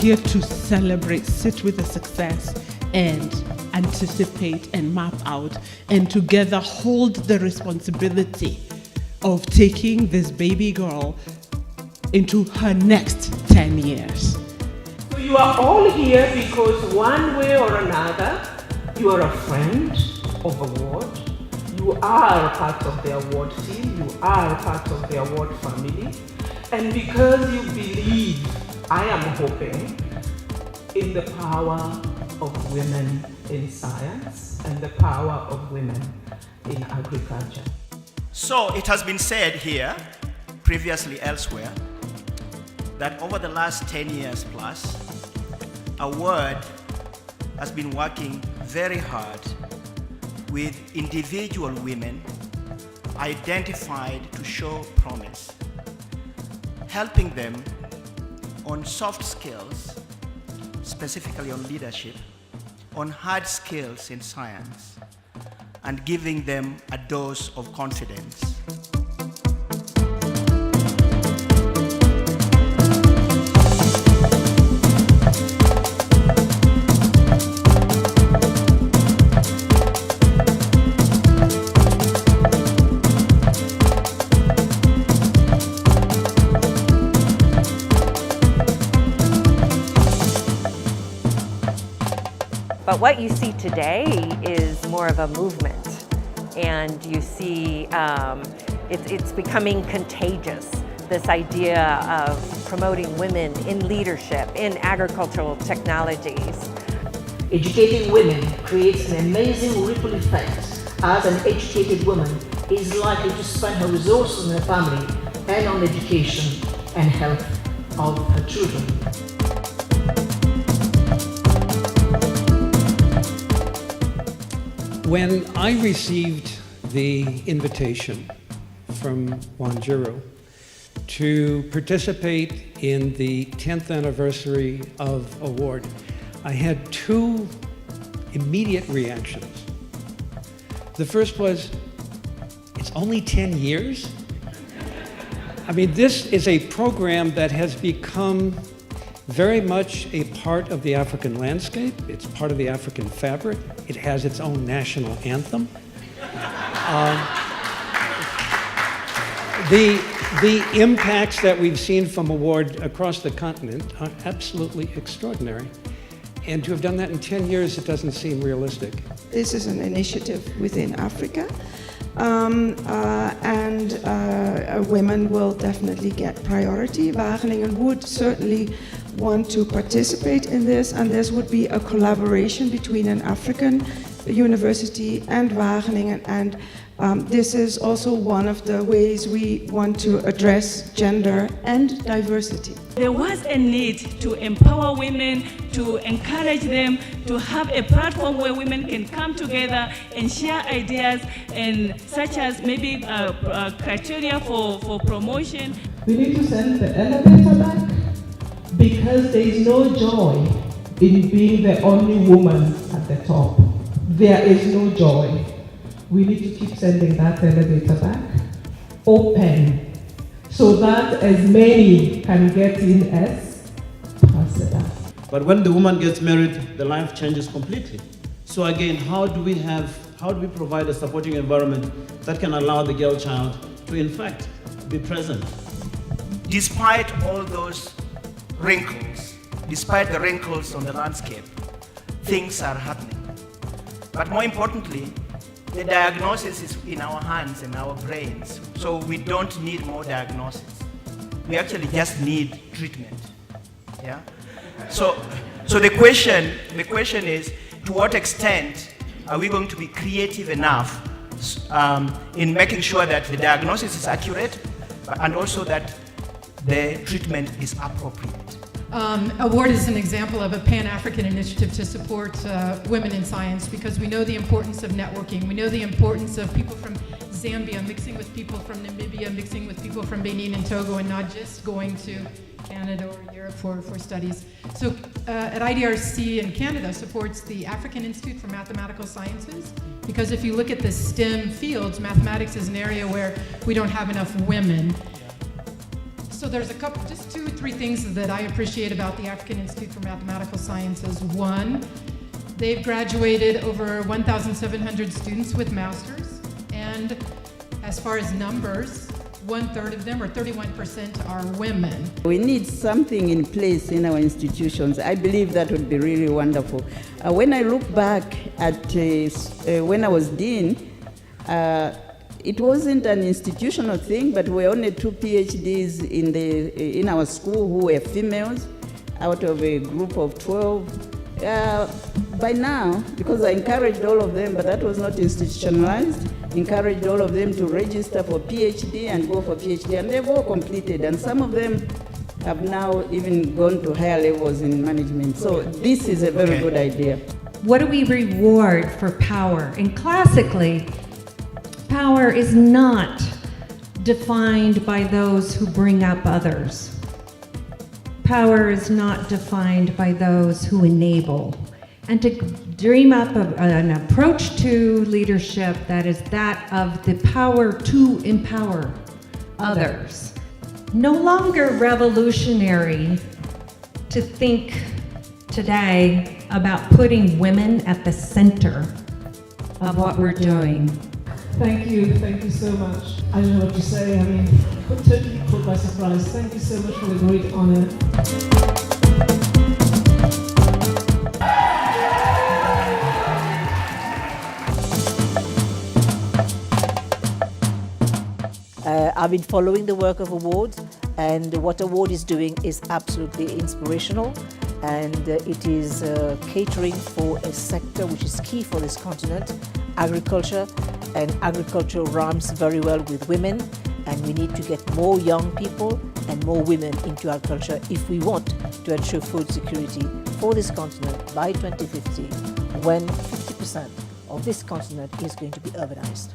here to celebrate, sit with the success, and anticipate and map out, and together hold the responsibility of taking this baby girl into her next 10 years. So you are all here because one way or another, you are a friend of award, you are a part of the award team, you are a part of the award family, and because you believe, I am hoping, in the power of women in science and the power of women in agriculture. So it has been said here, previously elsewhere, that over the last 10 years plus, Award has been working very hard with individual women identified to show promise, helping them on soft skills, specifically on leadership, on hard skills in science, and giving them a dose of confidence. But what you see today is more of a movement, and you see it's becoming contagious, this idea of promoting women in leadership, in agricultural technologies. Educating women creates an amazing ripple effect, as an educated woman is likely to spend her resources on her family and on education and health of her children. When I received the invitation from Wanjiru to participate in the 10th anniversary of Award, I had two immediate reactions. The first was, it's only 10 years? I mean, this is a program that has become very much a part of the African landscape. It's part of the African fabric. It has its own national anthem. The impacts that we've seen from Award across the continent are absolutely extraordinary. And to have done that in 10 years, it doesn't seem realistic. This is an initiative within Africa. Women will definitely get priority. Wageningen would certainly want to participate in this, and this would be a collaboration between an African university and Wageningen, and this is also one of the ways we want to address gender and diversity. There was a need to empower women, to encourage them, to have a platform where women can come together and share ideas, and such as maybe criteria for promotion. We need to send the elevator back, because there is no joy in being the only woman at the top. There is no joy. We need to keep sending that elevator back open, so that as many can get in as possible. But when the woman gets married, the life changes completely. So again, how do we provide a supporting environment that can allow the girl child to in fact be present? Despite all those wrinkles, despite the wrinkles on the landscape, things are happening. But more importantly, the diagnosis is in our hands and our brains, so we don't need more diagnosis. We actually just need treatment. Yeah. So the question is, to what extent are we going to be creative enough in making sure that the diagnosis is accurate, and also that the treatment is appropriate? Award is an example of a Pan-African initiative to support women in science, because we know the importance of networking. We know the importance of people from Zambia mixing with people from Namibia, mixing with people from Benin and Togo, and not just going to Canada or Europe for studies. So at IDRC in Canada supports the African Institute for Mathematical Sciences, because if you look at the STEM fields, mathematics is an area where we don't have enough women. So there's a couple, just 2 or 3 things that I appreciate about the African Institute for Mathematical Sciences. One, they've graduated over 1,700 students with masters, and as far as numbers, 1/3 of them, or 31%, are women. We need something in place in our institutions. I believe that would be really wonderful. When I look back at when I was dean, it wasn't an institutional thing, but we were only 2 PhDs in our school who were females out of a group of 12. By now, because I encouraged all of them, but that was not institutionalized, encouraged all of them to register for PhD and go for PhD, and they've all completed, and some of them have now even gone to higher levels in management. So this is a very good idea. What do we reward for power? And classically, power is not defined by those who bring up others. Power is not defined by those who enable. And to dream up an approach to leadership that is that of the power to empower others. No longer revolutionary to think today about putting women at the center of what we're doing. Thank you so much. I don't know what to say. I mean, totally caught by surprise. Thank you so much for the great honor. I've been following the work of Award, and what Award is doing is absolutely inspirational, and it is catering for a sector which is key for this continent, agriculture, and agriculture rhymes very well with women, and we need to get more young people and more women into agriculture if we want to ensure food security for this continent by 2050, when 50% of this continent is going to be urbanized.